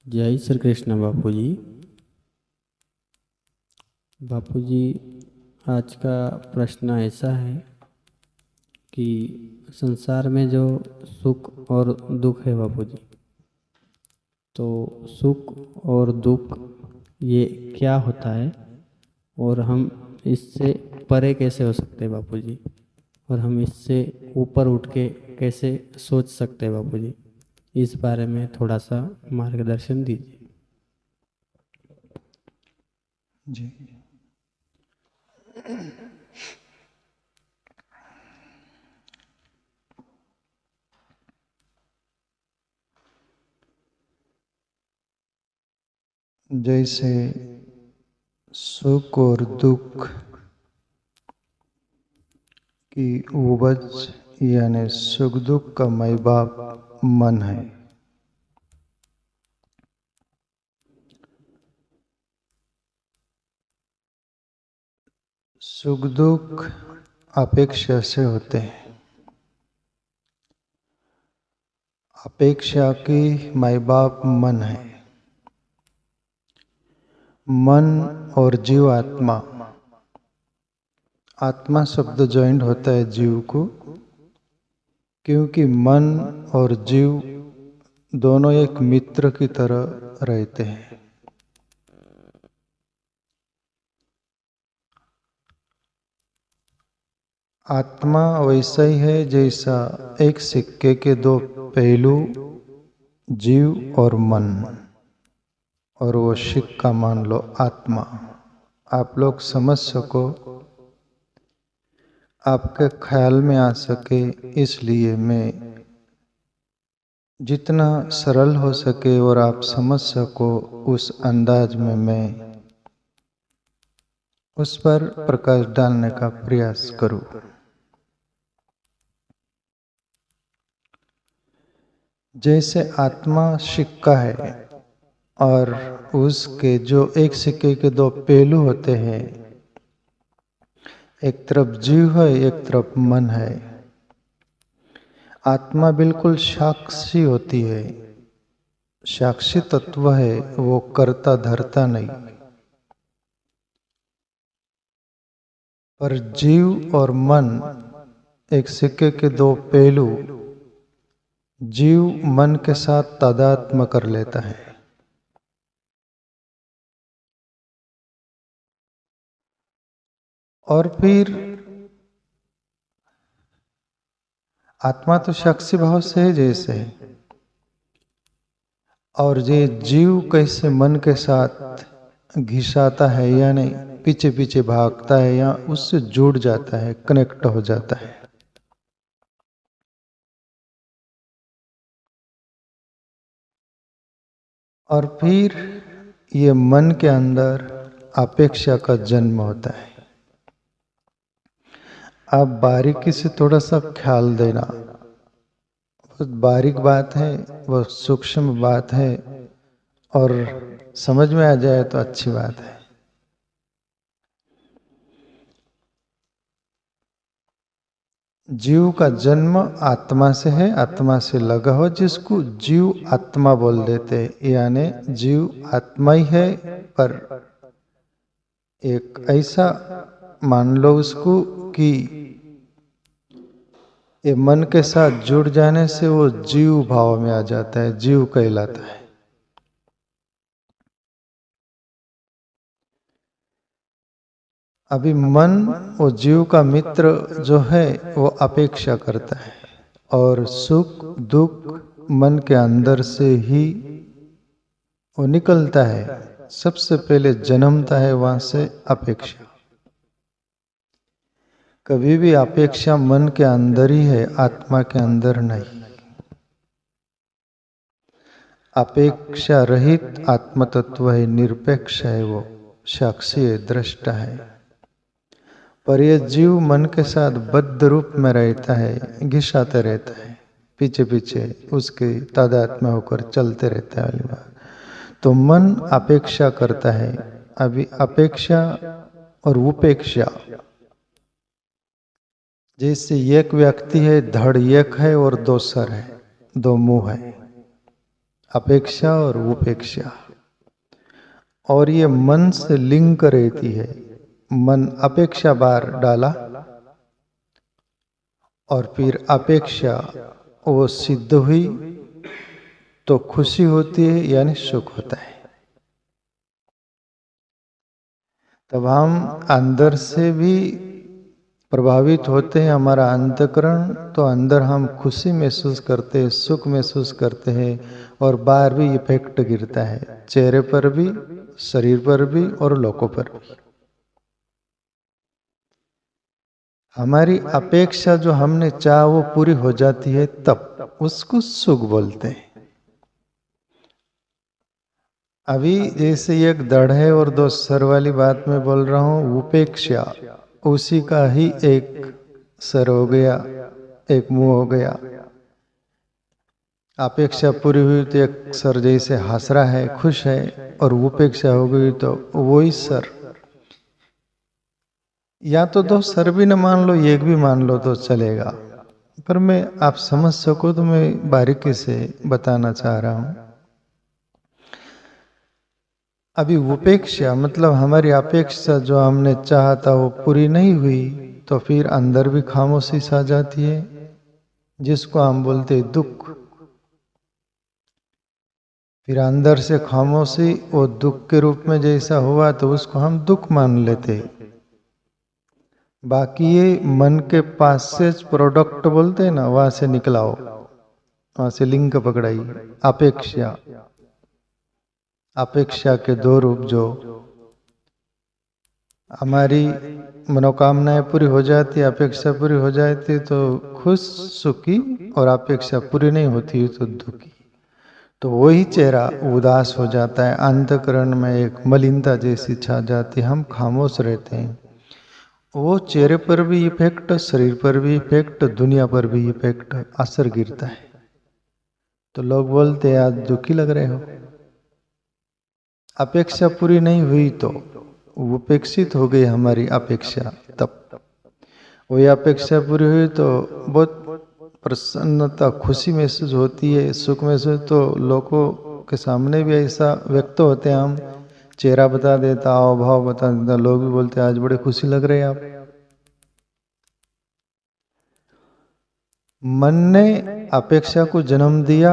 जय श्री कृष्ण बापूजी। बापूजी, आज का प्रश्न ऐसा है कि संसार में जो सुख और दुख है बापूजी, तो सुख और दुख ये क्या होता है और हम इससे परे कैसे हो सकते हैं बापूजी, और हम इससे ऊपर उठ के कैसे सोच सकते हैं बापूजी, इस बारे में थोड़ा सा मार्गदर्शन दीजिए। जी। जैसे सुख और दुख की उपज यानी सुख दुख का माई बाप मन है। सुख दुख अपेक्षा से होते हैं। अपेक्षा की माई बाप मन है। मन और जीव आत्मा, आत्मा शब्द ज्वाइंट होता है जीव को, क्योंकि मन और जीव दोनों एक मित्र की तरह रहते हैं। आत्मा वैसा ही है जैसा एक सिक्के के दो पहलू, जीव और मन, और वो सिक्का मान लो आत्मा। आप लोग समझ सको, आपके ख्याल में आ सके, इसलिए मैं जितना सरल हो सके और आप समझ सको उस अंदाज में मैं उस पर प्रकाश डालने का प्रयास करूं। जैसे आत्मा सिक्का है और उसके जो एक सिक्के के दो पहलू होते हैं, एक तरफ जीव है, एक तरफ मन है। आत्मा बिल्कुल साक्षी होती है, साक्षी तत्व है, वो करता धरता नहीं। पर जीव और मन एक सिक्के के दो पहलू, जीव मन के साथ तादात्म्य कर लेता है। और फिर आत्मा तो साक्षी भाव से है जैसे है, और ये जीव कैसे मन के साथ घिसाता है या नहीं, पीछे पीछे भागता है या उससे जुड़ जाता है, कनेक्ट हो जाता है। और फिर ये मन के अंदर अपेक्षा का जन्म होता है। आप बारीकी से थोड़ा सा ख्याल देना, बहुत बारीक बात है, वो सूक्ष्म बात है, और समझ में आ जाए तो अच्छी बात है। जीव का जन्म आत्मा से है, आत्मा से लगा हो, जिसको जीव आत्मा बोल देते हैं। यानी जीव आत्मा ही है, पर एक ऐसा मान लो उसको कि ये मन के साथ जुड़ जाने से वो जीव भाव में आ जाता है, जीव कहलाता है। अभी मन और जीव का मित्र जो है वो अपेक्षा करता है, और सुख दुख मन के अंदर से ही वो निकलता है। सबसे पहले जन्मता है वहां से अपेक्षा। कभी भी अपेक्षा मन के अंदर ही है, आत्मा के अंदर नहीं। अपेक्षा रहित आत्म तत्व है, निरपेक्ष है, वो साक्षी है, दृष्टा है। पर यह जीव मन के साथ बद्ध रूप में रहता है, घिसाते रहता है, पीछे पीछे उसके तादात्म्य होकर चलते रहता है वाली बात। तो मन अपेक्षा करता है। अभी अपेक्षा और उपेक्षा, जैसे एक व्यक्ति है, धड़ एक है और दो सर है, दो मुंह है। अपेक्षा और उपेक्षा, और ये मन से लिंक रहती है। मन अपेक्षा बार डाला और फिर अपेक्षा वो सिद्ध हुई तो खुशी होती है, यानी सुख होता है। तब हम अंदर से भी प्रभावित होते हैं, हमारा अंतःकरण, तो अंदर हम खुशी महसूस करते हैं, सुख महसूस करते हैं, और बाहर भी इफेक्ट गिरता है, चेहरे पर भी, शरीर पर भी और लोगों पर भी। हमारी अपेक्षा जो हमने चाहा वो पूरी हो जाती है, तब उसको सुख बोलते हैं। अभी जैसे एक दड़ है और दो सर वाली बात मैं बोल रहा हूं, उपेक्षा उसी का ही एक सर हो गया, एक मुंह हो गया। अपेक्षा पूरी हुई तो एक सर जैसे हंस रहा है, खुश है, और उपेक्षा हो गई तो वही सर, या तो दो सर भी न मान लो, एक भी मान लो तो चलेगा, पर मैं आप समझ सको तो मैं बारीकी से बताना चाह रहा हूं। अभी उपेक्षा मतलब हमारी अपेक्षा जो हमने चाहा था वो पूरी नहीं हुई, तो फिर अंदर भी खामोशी सा जाती है, जिसको हम बोलते हैं दुख। फिर अंदर से खामोशी वो दुख के रूप में जैसा हुआ तो उसको हम दुख मान लेते। बाकी ये मन के पास से प्रोडक्ट बोलते हैं ना, वहां से निकला हो, वहां से लिंक पकड़ाई। अपेक्षा, अपेक्षा के दो रूप, जो हमारी मनोकामनाएं पूरी हो जाती, अपेक्षा पूरी हो जाती तो खुश सुखी, और अपेक्षा पूरी नहीं होती तो दुखी, तो वही चेहरा उदास हो जाता है, अंतःकरण में एक मलिनता जैसी छा जाती, हम खामोश रहते हैं। वो चेहरे पर भी इफेक्ट, शरीर पर भी इफेक्ट, दुनिया पर भी इफेक्ट, असर गिरता है। तो लोग बोलते हैं आज दुखी लग रहे हो। अपेक्षा पूरी नहीं हुई तो उपेक्षित हो गई हमारी अपेक्षा, तब वही अपेक्षा पूरी हुई तो बहुत प्रसन्नता, खुशी महसूस होती है, सुख महसूस, तो लोगों के सामने भी ऐसा व्यक्त होते हैं, हम चेहरा बता देता, हाव भाव बता देता, लोग भी बोलते हैं आज बड़े खुशी लग रहे हैं आप। मन ने अपेक्षा को जन्म दिया।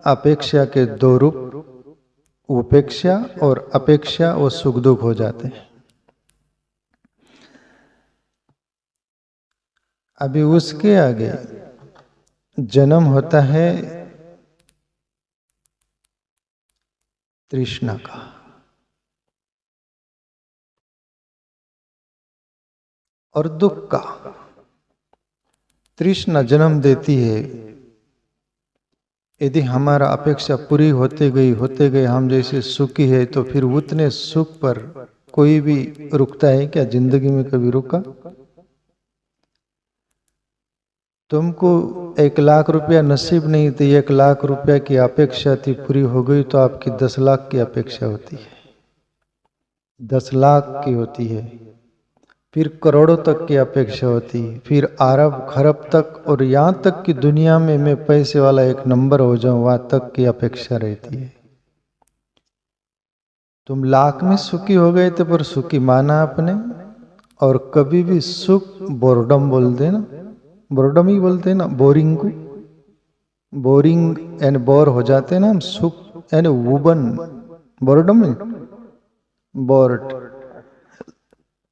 अपेक्षा के दो रूप, उपेक्षा और अपेक्षा, वो सुख दुख हो जाते हैं। अभी उसके आगे जन्म होता है तृष्णा का, और दुख का। तृष्णा जन्म देती है, यदि हमारा अपेक्षा पूरी होते गई हम जैसे सुखी है, तो फिर उतने सुख पर कोई भी रुकता है क्या? जिंदगी में कभी रुका? तुमको 1,00,000 रुपया नसीब नहीं थे, 1,00,000 रुपया की अपेक्षा थी, पूरी हो गई तो आपकी 10 लाख की अपेक्षा होती है, 10 लाख की होती है, फिर करोड़ों तक की अपेक्षा होती है, फिर अरब खरब तक, और यहाँ तक कि दुनिया में मैं पैसे वाला एक नंबर हो जाऊं, वहां तक की अपेक्षा रहती है। तुम लाख में सुखी हो गए थे, पर सुखी माना आपने, और कभी भी सुख बोरडम बोलते ना, बोरडम ही बोलते ना, बोरिंग को, बोरिंग यानी बोर हो जाते ना हम, सुख यानी वुबन, बोरडम में बोर्ड,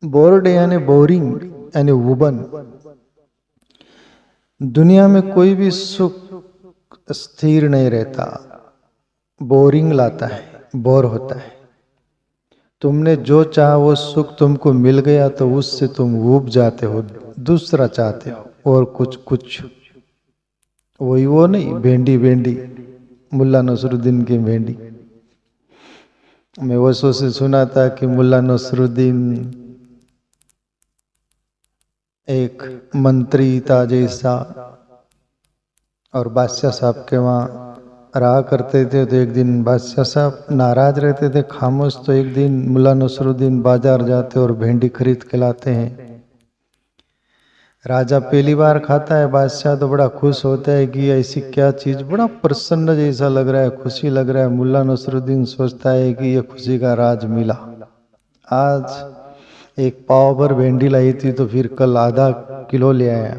बोर्ड यानी बोरिंग यानी वुबन। दुनिया में कोई भी सुख स्थिर नहीं रहता, बोरिंग लाता है, बोर होता है। तुमने जो चाहा वो सुख तुमको मिल गया तो उससे तुम ऊब जाते हो, दूसरा चाहते हो, और कुछ कुछ, वही वो नहीं, भेंडी भेंडी, मुल्ला नसरुद्दीन की भेंडी। मैं वर्षों से सुना था कि मुल्ला नसरुद्दीन एक मंत्री था जैसा, और बादशाह साहब के वहाँ रहा करते थे। तो एक दिन बादशाह साहब नाराज रहते थे, खामोश, तो एक दिन मुल्ला नसरुद्दीन बाजार जाते और भेंडी खरीद के लाते हैं। राजा पहली बार खाता है, बादशाह तो बड़ा खुश होता है कि ऐसी क्या चीज, बड़ा प्रसन्न जैसा लग रहा है, खुशी लग रहा है। मुल्ला नसरुद्दीन सोचता है कि ये खुशी का राज मिला। आज एक पाव भर भिंडी लाई थी तो फिर कल आधा किलो ले आया।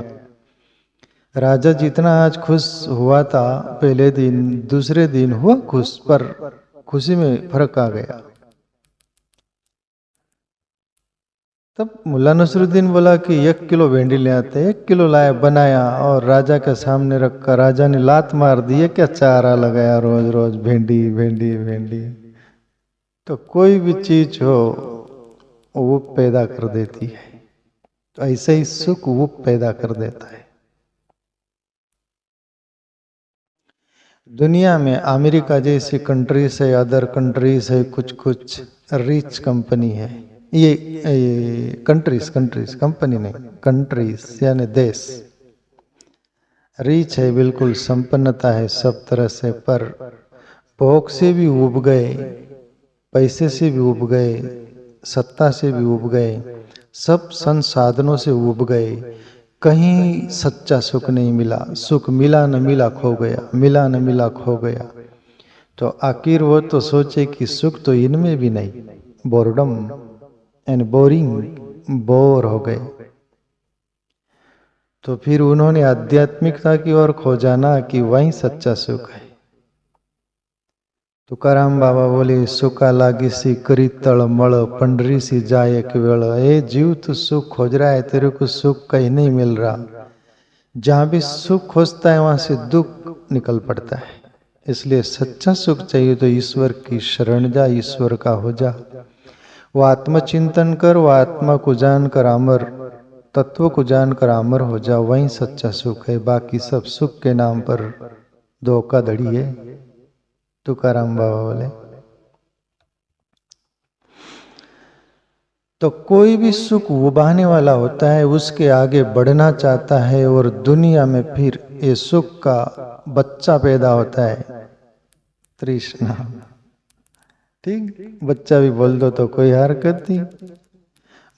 राजा जितना आज खुश हुआ था पहले दिन, दूसरे दिन हुआ खुश, पर खुशी में फर्क आ गया। तब मुल्ला नसरुद्दीन बोला कि 1 किलो भिंडी ले आते। 1 किलो लाया, बनाया और राजा के सामने रखा। राजा ने लात मार दी, ये क्या चारा लगाया रोज रोज भिंडी भिंडी भिंडी। तो कोई भी चीज हो वो पैदा कर देती है, तो ऐसे ही सुख वो पैदा कर देता है। दुनिया में अमेरिका जैसी कंट्रीज है, अदर कंट्रीज है, कुछ कुछ रिच कंपनी है। ये कंट्रीज कंपनी नहीं, कंट्रीज यानी देश रिच है, बिल्कुल संपन्नता है सब तरह से, पर भोग से भी उब गए, पैसे से भी उब गए, सत्ता से भी उब गए, सब संसाधनों से उब गए। कहीं सच्चा सुख नहीं मिला। सुख मिला न मिला खो गया, मिला न मिला खो गया। तो आखिर वो तो सोचे कि सुख तो इनमें भी नहीं, बोर्डम एंड बोरिंग, बोर हो गए। तो फिर उन्होंने आध्यात्मिकता की ओर खोजाना कि वही सच्चा सुख है। तुकाराम बाबा बोले, सुखा लागी सी करी तड़मड़, पंडरी सी जाए केवल। ए जीव, तू सुख खोज रहा है, तेरे को सुख कहीं नहीं मिल रहा। जहां भी सुख खोजता है वहां से दुख निकल पड़ता है। इसलिए सच्चा सुख चाहिए तो ईश्वर की शरण जा, ईश्वर का हो जा। वो आत्मचिंतन कर, वो आत्मा को जानकर अमर, तत्व को जानकर अमर हो जा, वही सच्चा सुख है। बाकी सब सुख के नाम पर धोखाधड़ी है। तुकाराम बाबा बोले। तो कोई भी सुख उबाने वाला होता है, उसके आगे बढ़ना चाहता है, और दुनिया में फिर ये सुख का बच्चा पैदा होता है, तृष्णा। ठीक, बच्चा भी बोल दो तो कोई हरकत नहीं।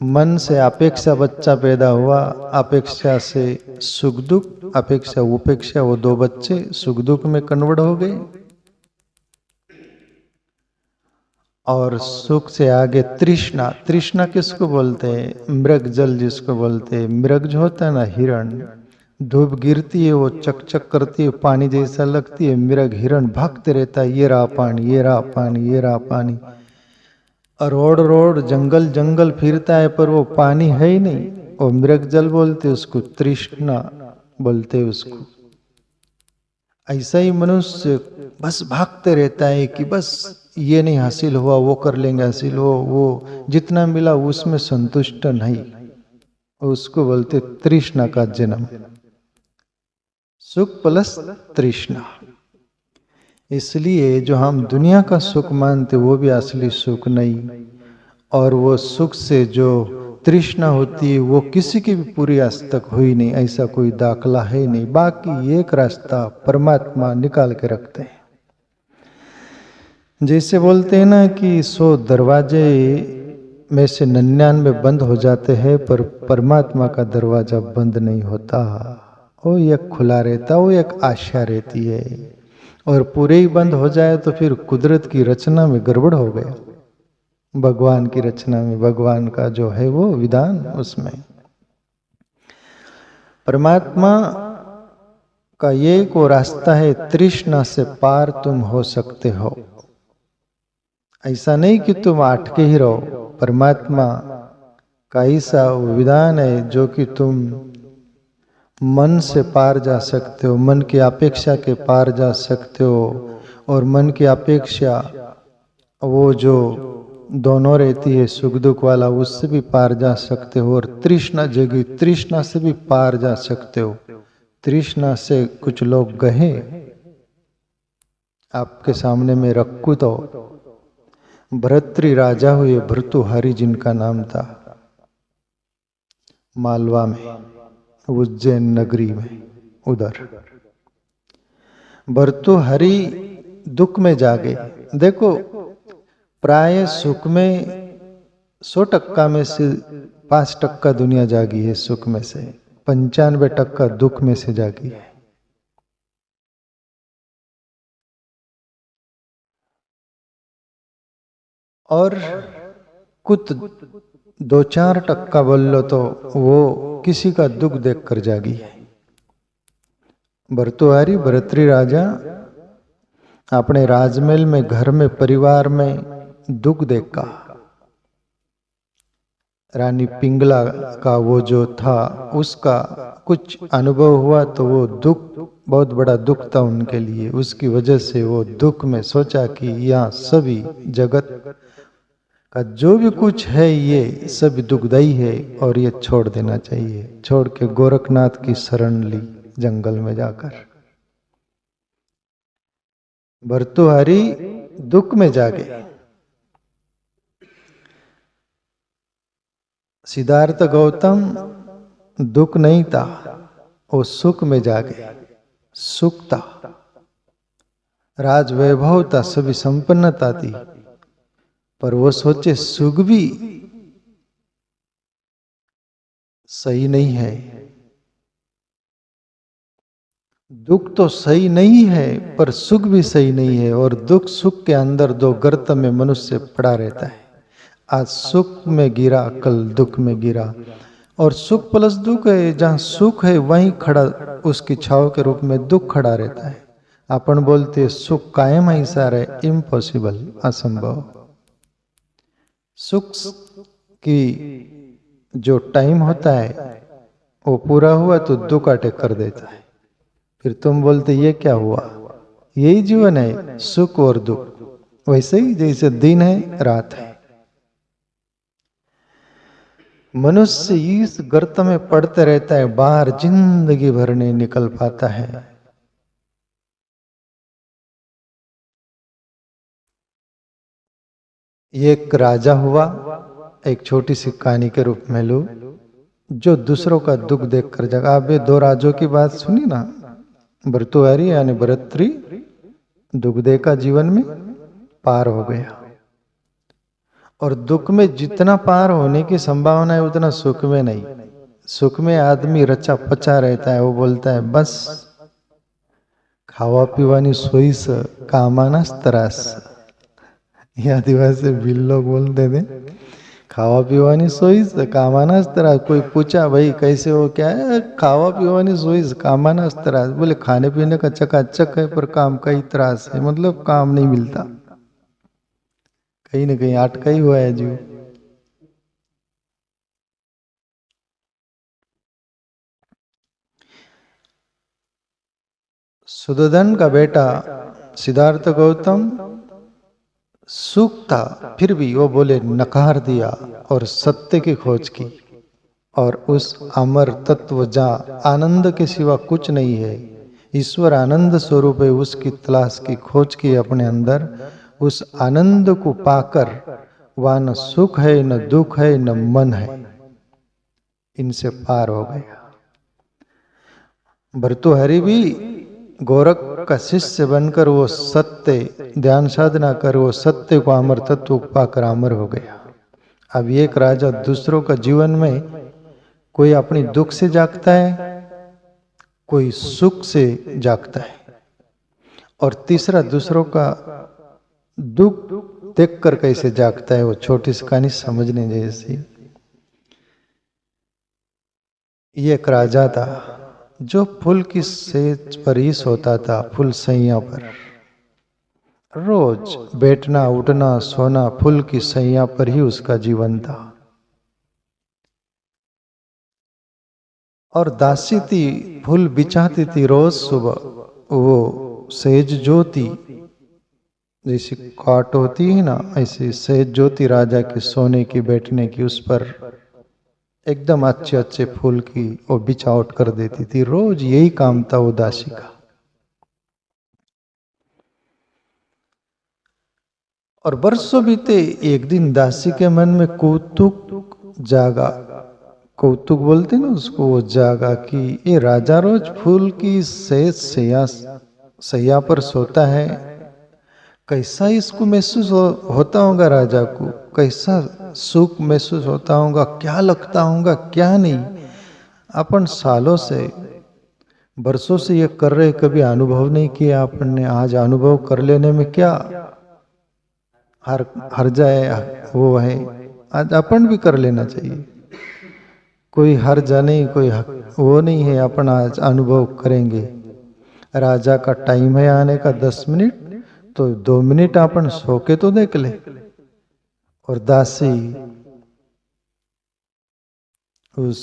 मन से अपेक्षा बच्चा पैदा हुआ, अपेक्षा से सुख दुख, अपेक्षा उपेक्षा, वो 2 बच्चे सुख दुख में कन्वर्ट हो गए। और सुख से आगे तृष्णा। तृष्णा किसको बोलते हैं? मृग जल जिसको बोलते हैं। मृग जो होता है ना, हिरण, धूप गिरती है वो चकचक करती है, पानी जैसा लगती है, मृग हिरण भागते रहता है, ये रहा पानी, ये रहा पानी, ये रहा पानी। और रोड रोड जंगल जंगल फिरता है, पर वो पानी है ही नहीं। वो मृग जल बोलते उसको, तृष्णा बोलते उसको। ऐसा ही मनुष्य बस भागते रहता है कि बस ये नहीं हासिल हुआ वो कर लेंगे, हासिल हो, वो जितना मिला उसमें संतुष्ट नहीं, उसको बोलते तृष्णा का जन्म। सुख प्लस तृष्णा। इसलिए जो हम दुनिया का सुख मानते वो भी असली सुख नहीं, और वो सुख से जो तृष्णा होती है वो किसी की भी पूरी आज तक हुई नहीं, ऐसा कोई दाखला है नहीं। बाकी एक रास्ता परमात्मा निकाल के रखते हैं। जैसे बोलते हैं ना कि 100 दरवाजे में से 99 बंद हो जाते हैं, पर परमात्मा का दरवाजा बंद नहीं होता, वो एक खुला रहता, वो एक आशा रहती है। और पूरे ही बंद हो जाए तो फिर कुदरत की रचना में गड़बड़ हो गया। भगवान की रचना में, भगवान का जो है वो विधान, उसमें परमात्मा का ये को रास्ता है, तृष्णा से पार तुम हो सकते हो। ऐसा नहीं कि तुम अटके ही रहो। परमात्मा का ऐसा विधान है जो कि तुम मन से पार जा सकते हो, मन की अपेक्षा के पार जा सकते हो। और मन की अपेक्षा वो जो दोनों रहती है, सुख दुख वाला, उससे भी पार जा सकते हो। और तृष्णा जगी, तृष्णा से भी पार जा सकते हो। तृष्णा से कुछ लोग गए, आपके सामने में रखूं तो भरतरी राजा हुए, भर्तृहरि जिनका नाम था, मालवा में, उज्जैन नगरी में, उधर भर्तृहरि दुख में जागे। देखो, प्राय सुख में 100% में से 5% दुनिया जागी है सुख में से। 95% दुख में से जागी है। और कुछ 2-4% बोल लो तो वो किसी का दुख देखकर जागी है। भर्तृहरि भर्तृ राजा अपने राजमहल में, घर में, परिवार में दुख देखा। रानी पिंगला का वो जो था उसका कुछ अनुभव हुआ तो वो दुख बहुत बड़ा दुख था उनके लिए। उसकी वजह से वो दुख में सोचा कि यहाँ सभी जगत का जो भी कुछ है ये सब दुखदाई है और ये छोड़ देना चाहिए। छोड़ के गोरखनाथ की शरण ली जंगल में जाकर। भर्तृहरि दुख में जागे, सिद्धार्थ गौतम दुख नहीं था, वो सुख में जागे। सुख था, राज वैभव था, सभी संपन्नता थी, पर वो सोचे सुख भी सही नहीं है, दुख तो सही नहीं है पर सुख भी सही नहीं है। और दुख सुख के अंदर दो गर्त में मनुष्य पड़ा रहता है। आज सुख में गिरा, कल दुख में गिरा। और सुख प्लस दुख है, जहां सुख है वहीं खड़ा उसकी छाव के रूप में दुख खड़ा रहता है। अपन बोलते सुख कायम ऐसा रहे, इम्पॉसिबल, असंभव। सुख की जो टाइम होता है वो पूरा हुआ तो दुख अटैक कर देता है। फिर तुम बोलते ये क्या हुआ? यही जीवन है, सुख और दुख। वैसे ही जैसे दिन है रात है, मनुष्य इस गर्त में पड़ते रहता है, बाहर जिंदगी भर नहीं निकल पाता है। एक राजा हुआ, एक छोटी सी कहानी के रूप में लो, जो दूसरों का दुख देखकर जगा। आप ये 2 राजों की बात सुनी ना, भर्तृहरि यानी भर्तृ दुख देखा, जीवन में पार हो गया। और दुख में जितना पार होने की संभावना है उतना सुख में नहीं। सुख में आदमी रचा पचा रहता है, वो बोलता है बस खावा पीवानी सोई से कामाना तरास। ये आदिवासी बिल लोग बोलते थे, खावा पीवानी सोई से कामाना तरास। कोई पूछा भाई कैसे हो, क्या है? खावा पीवानी सोई से कामाना तरास। बोले खाने पीने का चकाचक है पर काम का ही त्रास है, मतलब काम नहीं मिलता, कहीं ना कहीं अटका ही हुआ है जीव। सुदोधन का बेटा सिद्धार्थ गौतम सुख था, फिर भी वो बोले नकार दिया और सत्य की खोज की। और उस अमर तत्व जहाँ आनंद के सिवा कुछ नहीं है, ईश्वर आनंद स्वरूप है, उसकी तलाश की, खोज की अपने अंदर। उस आनंद को पाकर वह न सुख है, न दुख है, न मन है, इनसे पार हो गया। भर्तृहरि भी गोरख का शिष्य बनकर वो सत्य ध्यान साधना कर वो सत्य को, अमर तत्व को पाकर अमर हो गया। अब एक राजा दूसरों का जीवन में, कोई अपनी दुख से जागता है, कोई सुख से जागता है, और तीसरा दूसरों का दुख देखकर कैसे जागता है। वो छोटी सी कहानी समझने जैसी। ये एक राजा था जो फूल की सेज पर ही सोता था, फूल सैया पर। रोज बैठना, उठना, सोना फूल की सैया पर ही उसका जीवन था। और दासी थी, फूल बिछाती थी रोज सुबह। वो सेज ज्योति जैसी काट होती है ना, ऐसी सेज ज्योति राजा की सोने की, बैठने की, उस पर एकदम अच्छे अच्छे फूल की वो बिछावट कर देती थी। रोज यही काम था वो दासी का। और बरसों बीते, एक दिन दासी के मन में कौतुक जागा। कौतुक बोलते ना उसको, वो जागा कि ये राजा रोज फूल की सेज सैया पर सोता है, कैसा इसको महसूस होता होगा राजा को, कैसा सुख महसूस होता होगा, क्या लगता होगा क्या नहीं। अपन सालों से बरसों से ये कर रहे, कभी अनुभव नहीं किया आपने। आज अनुभव कर लेने में क्या हर जाए, वो है। आज अपन भी कर लेना चाहिए। कोई हर्जा नहीं, कोई वो नहीं है। अपन आज अनुभव करेंगे। राजा का टाइम है आने का 10 मिनट, तो 2 मिनट अपन सो के तो देख ले। और दासी उस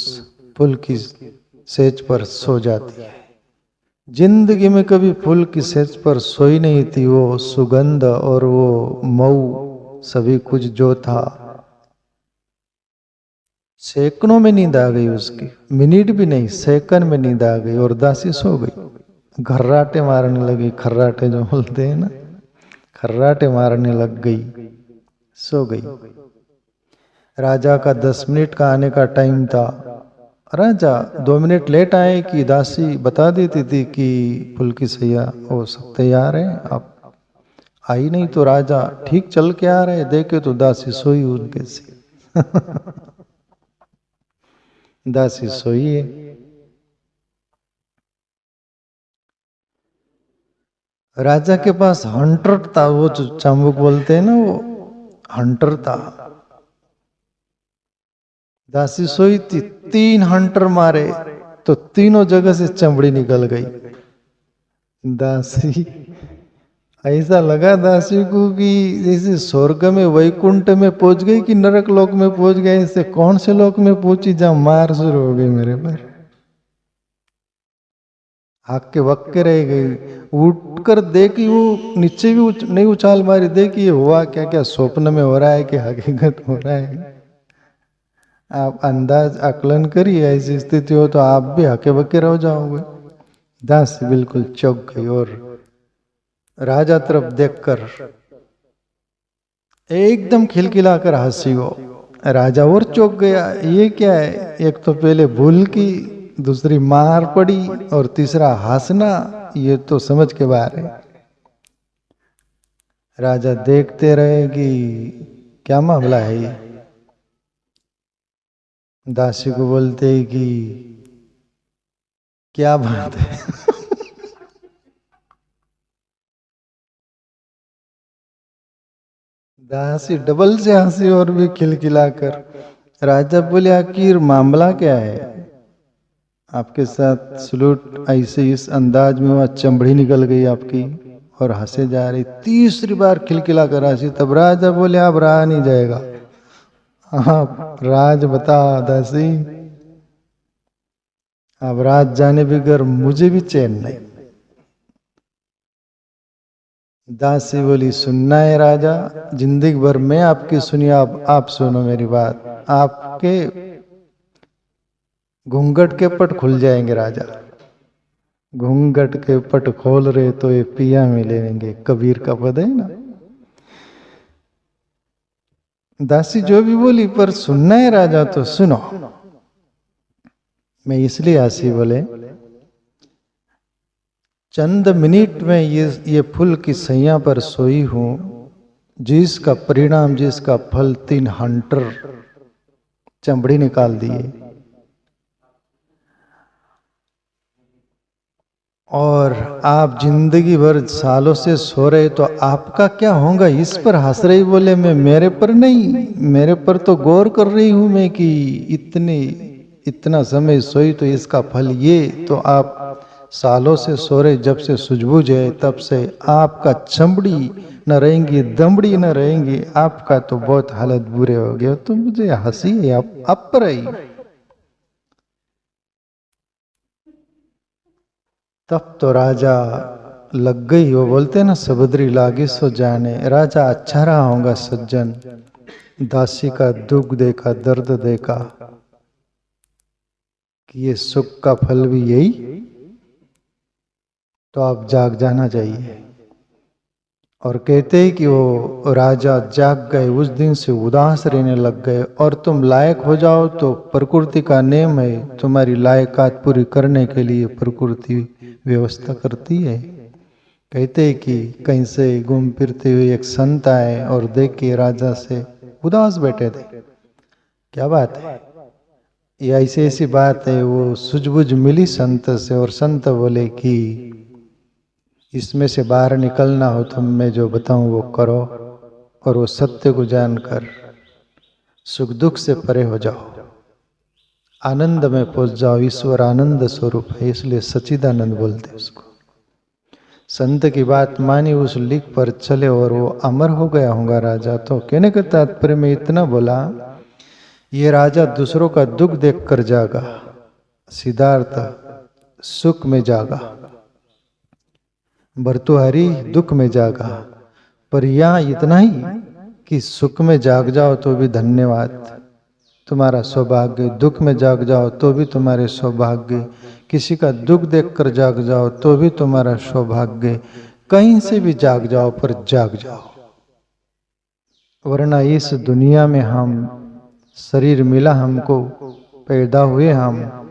पुल की सेज पर सो जाती है। जिंदगी में कभी फूल की सेज पर सोई नहीं थी। वो सुगंध और वो मऊ सभी कुछ जो था, सेकंडों में नींद आ गई उसकी। मिनट भी नहीं, सेकंड में नींद आ गई और दासी सो गई। खर्राटे मारने लगी, खर्राटे जो बोलते हैं ना, खर्राटे मारने लग गई, सो गई। राजा का 10 मिनट का आने का टाइम था। राजा 2 मिनट लेट आए कि दासी बता देती थी कि फुल की सैया वो सब तैयार है, आप आई नहीं। तो राजा ठीक चल के आ रहे, देखे तो दासी सोई उनके से। दासी सोई है। राजा के पास हंटर था, वो जो चांबुक बोलते हैं ना, वो हंटर था। दासी सोई थी, 3 हंटर मारे तो तीनों जगह से चमड़ी निकल गई। दासी ऐसा लगा दासी को कि जैसे स्वर्ग में वैकुंठ में पहुंच गई कि नरक लोक में पहुंच गए। ऐसे कौन से लोक में पहुंची जहां मार शुरू हो गई मेरे पर। हाके वक्के रह गई। उठकर देखी, वो नीचे भी नहीं उछाल मारी, देखी हुआ क्या क्या, स्वप्न में हो रहा है कि हकीकत हो रहा है। आप अंदाज आकलन करिए, ऐसी स्थिति हो तो आप भी हके बके रह जाओगे। दासी बिल्कुल चौंक गई और राजा तरफ देखकर एकदम खिलखिलाकर हंसी हो। राजा और चौंक गया, ये क्या है। एक तो पहले भूल की, दूसरी मार पड़ी और तीसरा हंसना, ये तो समझ के बाहर है। राजा देखते रहे कि क्या मामला है ये। दासी को बोलते कि क्या बात है। दासी डबल से हंसी और भी खिलखिलाकर। राजा बोले आखिर मामला क्या है, आपके साथ सलूट ऐसे इस अंदाज में वह चमड़ी निकल गई आपकी और हंसे जा रही। तीसरी बार खिलखिलाकर हंसी। तब राजा बोले अब रहा नहीं जाएगा, आप राज बता दासी। अब राज जाने बगैर मुझे भी चैन नहीं। दासी बोली सुनना है राजा, जिंदगी भर मैं आपकी सुनी, आप सुनो मेरी बात। आपके घूंघट के पट खुल जाएंगे राजा। घूंघट के पट खोल रहे तो ये पिया मिलेंगे, कबीर का पद है ना। दासी जो भी बोली, पर सुनना है राजा तो सुनो। मैं इसलिए हंसी बोले, चंद मिनट में ये फूल की सैया पर सोई हूं, जिसका परिणाम, जिसका फल 3 हंटर चमड़ी निकाल दिए। और आप जिंदगी भर सालों से सो रहे, तो आपका क्या होगा इस पर हंस रही। बोले मैं मेरे पर नहीं, मेरे पर तो गौर कर रही हूं मैं कि इतना समय सोई तो इसका फल ये। तो आप सालों से सो रहे, जब से सूझबूझ है तब से आपका चमड़ी न रहेंगी, दमड़ी न रहेंगी, आपका तो बहुत हालत बुरे हो गए। तो मुझे हंसी है आप पर आई। तब तो राजा लग गई, वो बोलते ना सबद्री लागी सो जाने। राजा अच्छा रहा होगा सज्जन, दासी का दुख देखा, दर्द देखा कि ये सुख का फल भी यही, तो आप जाग जाना चाहिए। और कहते हैं कि वो राजा जाग गए, उस दिन से उदास रहने लग गए। और तुम लायक हो जाओ तो प्रकृति का नियम है, तुम्हारी लायकात पूरी करने के लिए प्रकृति व्यवस्था करती है। कहते हैं कि कहीं से घूम फिरते हुए एक संत आए और देख के राजा से उदास बैठे थे। क्या बात है, ये ऐसी ऐसी बात है। वो सूझबूझ मिली संत से और संत बोले कि इसमें से बाहर निकलना हो तो मैं जो बताऊं वो करो, और वो सत्य को जानकर सुख दुख से परे हो जाओ, आनंद में पहुंच जाओ। ईश्वर आनंद स्वरूप है, इसलिए सच्चिदानंद बोलते उसको। संत की बात मानी, उस लिख पर चले और वो अमर हो गया होगा राजा। तो कहने का तात्पर्य में इतना बोला, ये राजा दूसरों का दुख देखकर जागा, सिद्धार्थ सुख में जागा, भर्तृहरि दुख में जागा। पर यहाँ इतना ही कि सुख में जाग जाओ तो भी धन्यवाद, तुम्हारा सौभाग्य। दुख में जाग जाओ तो भी तुम्हारे सौभाग्य। किसी का दुख देखकर जाग जाओ तो भी तुम्हारा सौभाग्य। कहीं से भी जाग जाओ, पर जाग जाओ, वरना इस दुनिया में हम शरीर मिला हमको, पैदा हुए हम,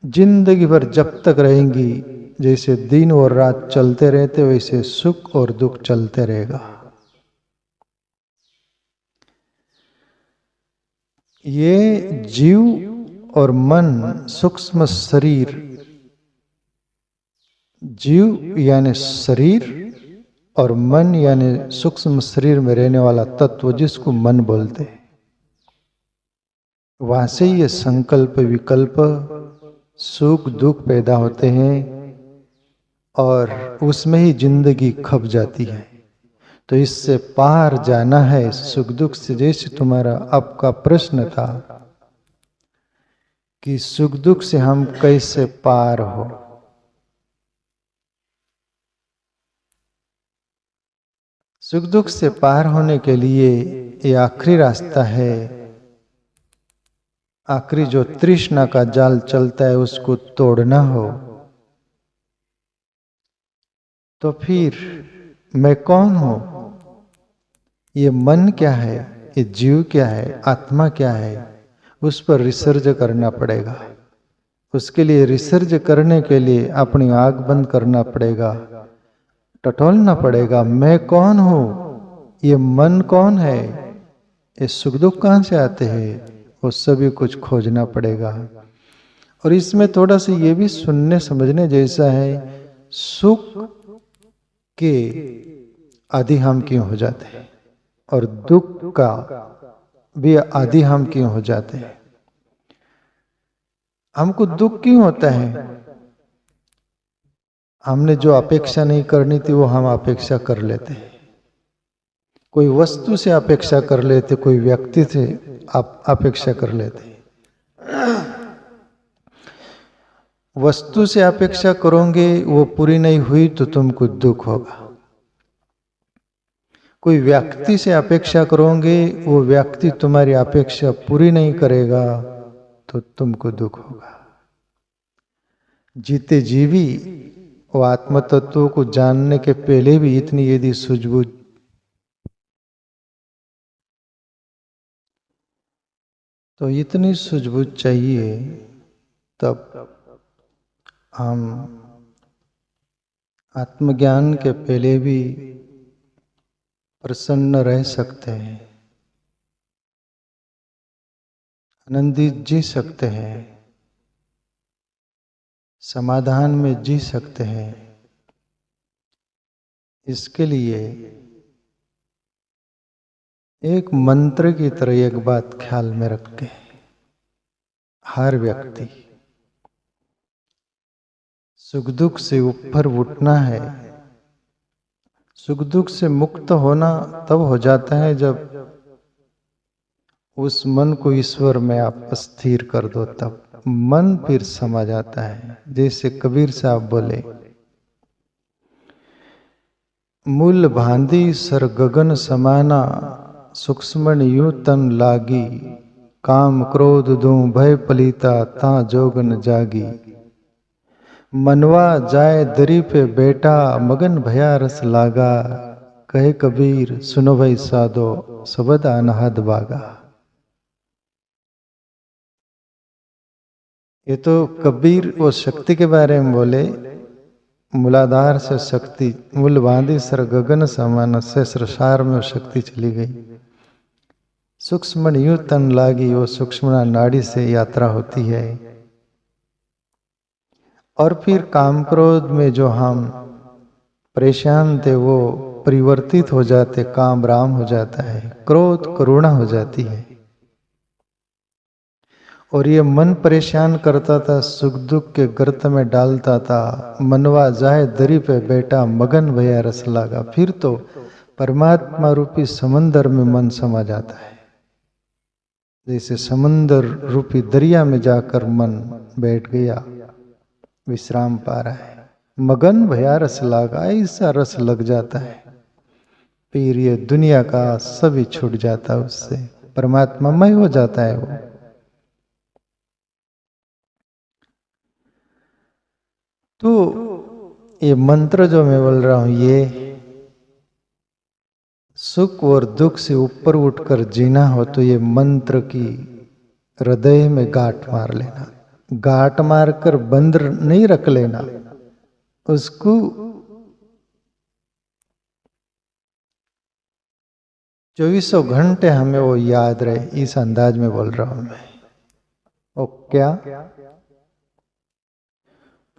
जिंदगी भर जब तक रहेंगी, जैसे दिन और रात चलते रहते वैसे सुख और दुख चलते रहेगा। ये जीव और मन सूक्ष्म शरीर, जीव यानी शरीर और मन यानी सूक्ष्म शरीर में रहने वाला तत्व जिसको मन बोलते हैं, वहां से ये संकल्प विकल्प सुख दुख पैदा होते हैं और उसमें ही जिंदगी खप जाती है। तो इससे पार जाना है सुख दुख से। जैसे तुम्हारा आपका प्रश्न था कि सुख दुख से हम कैसे पार हो, सुख दुख से पार होने के लिए ये आखिरी रास्ता है। आखिरी जो तृष्णा का जाल चलता है उसको तोड़ना हो। तो फिर मैं कौन हूं, ये मन क्या है, ये जीव क्या है, आत्मा क्या है, उस पर रिसर्च करना पड़ेगा। उसके लिए रिसर्च करने के लिए अपनी आंख बंद करना पड़ेगा, टटोलना पड़ेगा। मैं कौन हूं, ये मन कौन है, ये सुख दुख कहां से आते हैं, वो सभी कुछ खोजना पड़ेगा। और इसमें थोड़ा सा ये भी सुनने समझने जैसा है, सुख के आदि हम क्यों हो जाते हैं और दुख का भी आदि हम क्यों हो जाते हैं। हमको दुख क्यों होता है, हमने जो अपेक्षा नहीं करनी थी वो हम अपेक्षा कर लेते हैं। कोई वस्तु से अपेक्षा कर लेते, कोई व्यक्ति से अपेक्षा कर लेते। वस्तु से अपेक्षा करोगे वो पूरी नहीं हुई तो तुमको दुख होगा। कोई व्यक्ति से अपेक्षा करोगे, वो व्यक्ति तुम्हारी अपेक्षा पूरी नहीं करेगा तो तुमको दुख होगा। जीते जीवी वो आत्म तत्व को जानने के पहले भी इतनी यदि सूझबूझ, तो इतनी सूझबूझ चाहिए, तब हम आत्मज्ञान के पहले भी प्रसन्न रह सकते हैं, आनंदित जी सकते हैं, समाधान में जी सकते हैं। इसके लिए एक मंत्र की तरह एक बात ख्याल में रख के हर व्यक्ति सुख दुख से ऊपर उठना है। सुख दुख से मुक्त होना तब हो जाता है जब उस मन को ईश्वर में आप स्थिर कर दो, तब मन फिर समा जाता है। जैसे कबीर साहब बोले, मूल भांति सर गगन समाना, सूक्ष्मण यूं तन लागी, काम क्रोध दूं भय पलीता, ता जोगन जागी। मनवा जाए दरी पे बैठा, मगन भया रस लागा, कहे कबीर सुनो भाई साधो, सबद अनहद बागा। ये तो कबीर वो शक्ति के बारे में बोले, मूलाधार से शक्ति, मूल बांधी सर गगन समान, सहस्र सार में शक्ति चली गई। सूक्ष्म यूं तन लागी, वो सूक्ष्म नाड़ी से यात्रा होती है। और फिर काम क्रोध में जो हम परेशान थे वो परिवर्तित हो जाते, काम राम हो जाता है, क्रोध करुणा हो जाती है। और ये मन परेशान करता था, सुख दुख के गर्त में डालता था, मनवा जाए दरी पे बैठा, मगन भया रस लागा। फिर तो परमात्मा रूपी समंदर में मन समा जाता है, जैसे समंदर रूपी दरिया में जाकर मन बैठ गया, विश्राम पा रहा है। मगन भया रस लागा, ऐसा रस लग जाता है, फिर ये दुनिया का सभी छूट जाता है, उससे परमात्मामय हो जाता है वो। तो ये मंत्र जो मैं बोल रहा हूं, ये सुख और दुख से ऊपर उठकर जीना हो तो ये मंत्र की हृदय में गांठ मार लेना। गांठ मारकर बंद नहीं रख लेना, उसको चौबीसों घंटे हमें वो याद रहे, इस अंदाज में बोल रहा हूं मैं। और क्या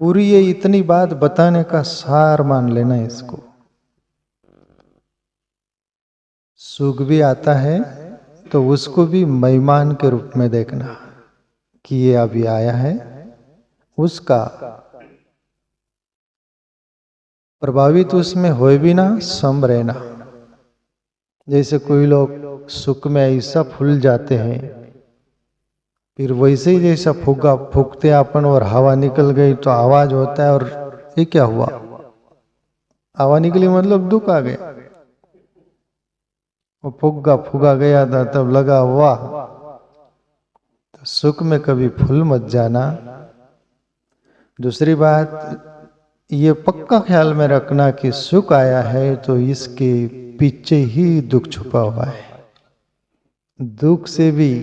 पूरी ये इतनी बात बताने का सार मान लेना इसको। सुख भी आता है तो उसको भी मेहमान के रूप में देखना कि ये अभी आया है, उसका प्रभावित उसमें होए भी ना, सम रहना। जैसे कोई लोग सुख में ऐसा फूल जाते हैं, फिर वैसे ही जैसा फूका फूकते अपन और हवा निकल गई तो आवाज होता है, और ये क्या हुआ, हवा निकली मतलब दुख आ गया। वो फुग्गा फुगा गया था तब लगा वाह। तो सुख में कभी फूल मत जाना। दूसरी बात ये पक्का ख्याल में रखना कि सुख आया है तो इसके पीछे ही दुख छुपा हुआ है। दुख से भी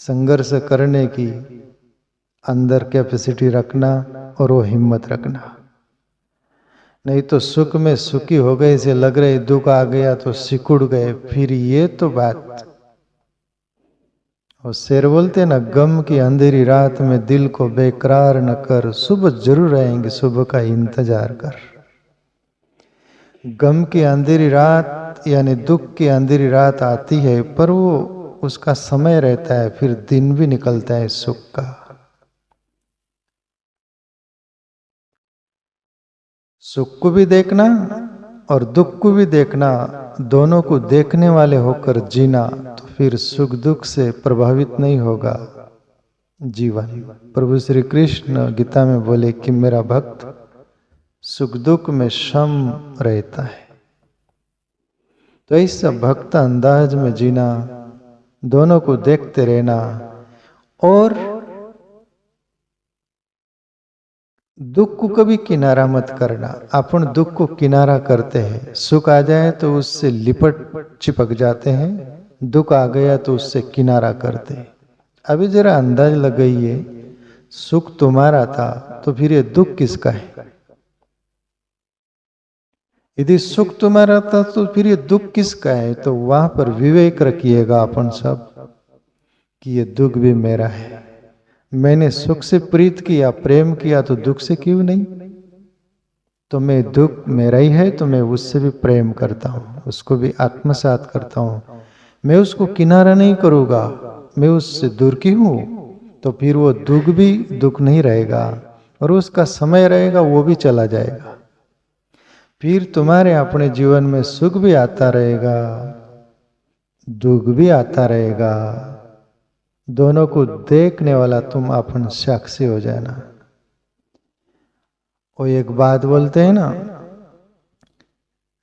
संघर्ष करने की अंदर कैपेसिटी रखना और वो हिम्मत रखना। नहीं तो सुख में सुखी हो गए से लग रहे, दुख आ गया तो सिकुड़ गए, फिर ये तो बात। और शेर बोलते ना, गम की अंधेरी रात में दिल को बेकरार न कर, सुबह जरूर आएंगे सुबह का इंतजार कर। गम की अंधेरी रात यानी दुख की अंधेरी रात आती है, पर वो उसका समय रहता है, फिर दिन भी निकलता है सुख का। सुख को भी देखना और दुख को भी देखना, दोनों को देखने वाले होकर जीना, तो फिर सुख दुख से प्रभावित नहीं होगा जीवन। प्रभु श्री कृष्ण गीता में बोले कि मेरा भक्त सुख दुख में सम रहता है। तो ऐसा भक्त अंदाज में जीना, दोनों को देखते रहना। और दुख को कभी किनारा मत करना। अपन दुख को किनारा करते हैं, सुख आ जाए तो उससे लिपट चिपक जाते हैं, दुख आ गया तो उससे किनारा करते हैं। अभी जरा अंदाज लगाइए, सुख तुम्हारा था तो फिर ये दुख किसका है? यदि सुख तुम्हारा था तो फिर ये दुख किसका है? तो वहां पर विवेक रखिएगा अपन सब कि ये दुख भी मेरा है। मैंने सुख से प्रीत किया, प्रेम किया, तो दुख से क्यों नहीं? तो मैं दुख मेरा ही है तो मैं उससे भी प्रेम करता हूँ, उसको भी आत्मसात करता हूँ। मैं उसको किनारा नहीं करूँगा, मैं उससे दूर की हूँ, तो फिर वो दुख भी दुख नहीं रहेगा और उसका समय रहेगा, वो भी चला जाएगा। फिर तुम्हारे अपने जीवन में सुख भी आता रहेगा, दुख भी आता रहेगा। दोनों को देखने वाला तुम अपन साक्षी हो जाना। वो एक बात बोलते हैं ना,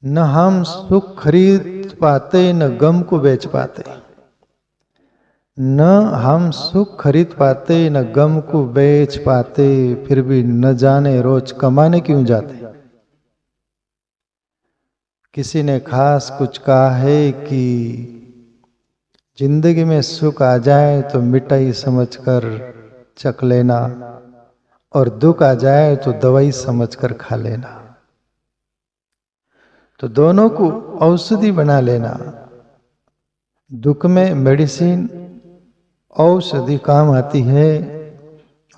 न हम सुख खरीद पाते न गम को बेच पाते। न हम सुख खरीद पाते न गम को बेच पाते, फिर भी न जाने रोज कमाने क्यों जाते। किसी ने खास कुछ कहा है कि जिंदगी में सुख आ जाए तो मिठाई समझकर चख लेना, और दुख आ जाए तो दवाई समझकर खा लेना। तो दोनों को औषधि बना लेना। दुख में मेडिसिन औषधि काम आती है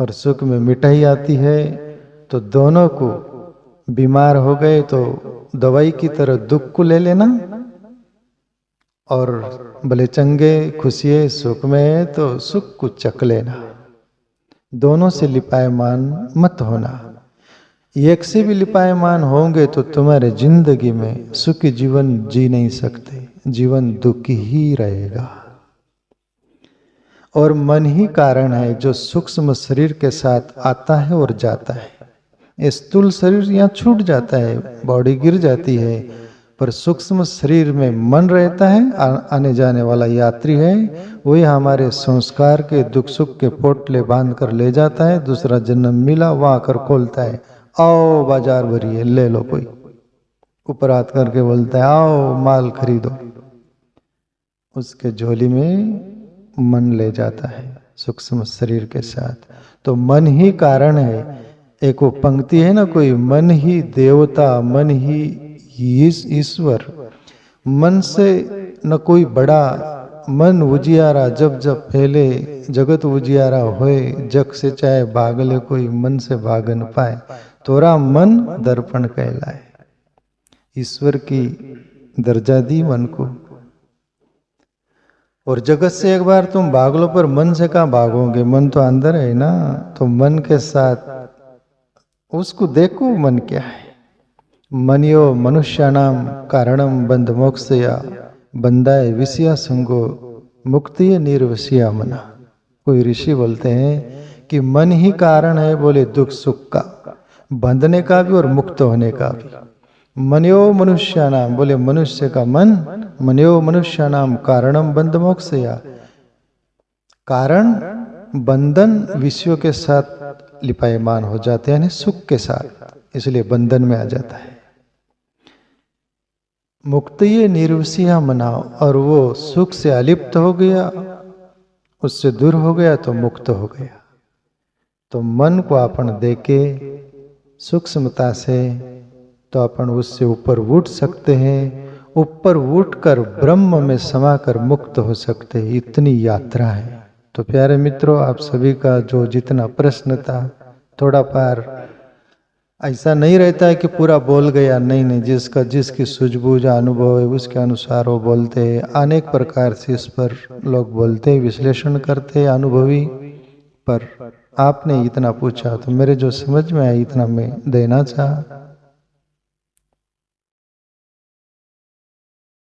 और सुख में मिठाई आती है। तो दोनों को बीमार हो गए तो दवाई की तरह दुख को ले लेना, और भले चंगे खुशिये सुख में है तो सुख को चख लेना। दोनों से लिपायमान मत होना। एक से भी लिपायमान होंगे तो तुम्हारे जिंदगी में सुखी जीवन जी नहीं सकते, जीवन दुखी ही रहेगा। और मन ही कारण है जो सूक्ष्म शरीर के साथ आता है और जाता है। स्थूल शरीर यहाँ छूट जाता है, बॉडी गिर जाती है, पर सूक्ष्म शरीर में मन रहता है, आने जाने वाला यात्री है। वही हमारे संस्कार के दुख सुख के पोटले बांध कर ले जाता है। दूसरा जन्म मिला वहां कर खोलता है, आओ बाजार भरी है, ले लो। कोई ऊपर हाथ करके बोलता है आओ माल खरीदो, उसके झोली में मन ले जाता है सूक्ष्म शरीर के साथ। तो मन ही कारण है। एक वो पंक्ति है ना, कोई मन ही देवता, मन ही ईश्वर। मन से न कोई बड़ा, मन उजियारा जब जब फैले, जगत उजियारा होए, जग से चाहे भाग ले कोई, मन से भाग न पाए। तोरा मन दर्पण कहलाए। ईश्वर की दर्जा दी मन को। और जगत से एक बार तुम भाग लो, पर मन से कहाँ भागोगे? मन तो अंदर है ना। तो मन के साथ उसको देखो, मन क्या है। मनियो मनुष्याणाम कारणम बंध मोक्षया, बंधाए विषया संगो मुक्ति निर्विषया मना। कोई ऋषि बोलते हैं कि मन ही कारण है, बोले दुख सुख का, बंधने का भी और मुक्त होने का भी। मनियो मनुष्याणाम, बोले मनुष्य का मन, मनियो मनुष्याणाम कारणम बंध मोक्षया, कारण बंधन विषयों के साथ लिपायमान हो जाते हैं, यानी सुख के साथ, इसलिए बंधन में आ जाता है। मुक्ति ये निर्विषया मनाओ, और वो सुख से अलिप्त हो गया, उससे दूर हो गया तो मुक्त हो गया। तो मन को अपन देके सूक्ष्मता से, तो अपन उससे ऊपर उठ सकते हैं। ऊपर उठकर ब्रह्म में समाकर मुक्त हो सकते हैं। इतनी यात्रा है। तो प्यारे मित्रों, आप सभी का जो जितना प्रश्न था, थोड़ा पार ऐसा नहीं रहता है कि पूरा बोल गया, नहीं नहीं, जिसका जिसकी सूझबूझ अनुभव है उसके अनुसार वो बोलते हैं। अनेक प्रकार से इस पर लोग बोलते हैं, विश्लेषण करते हैं, अनुभवी। पर आपने इतना पूछा तो मेरे जो समझ में आया इतना मैं देना चाहा।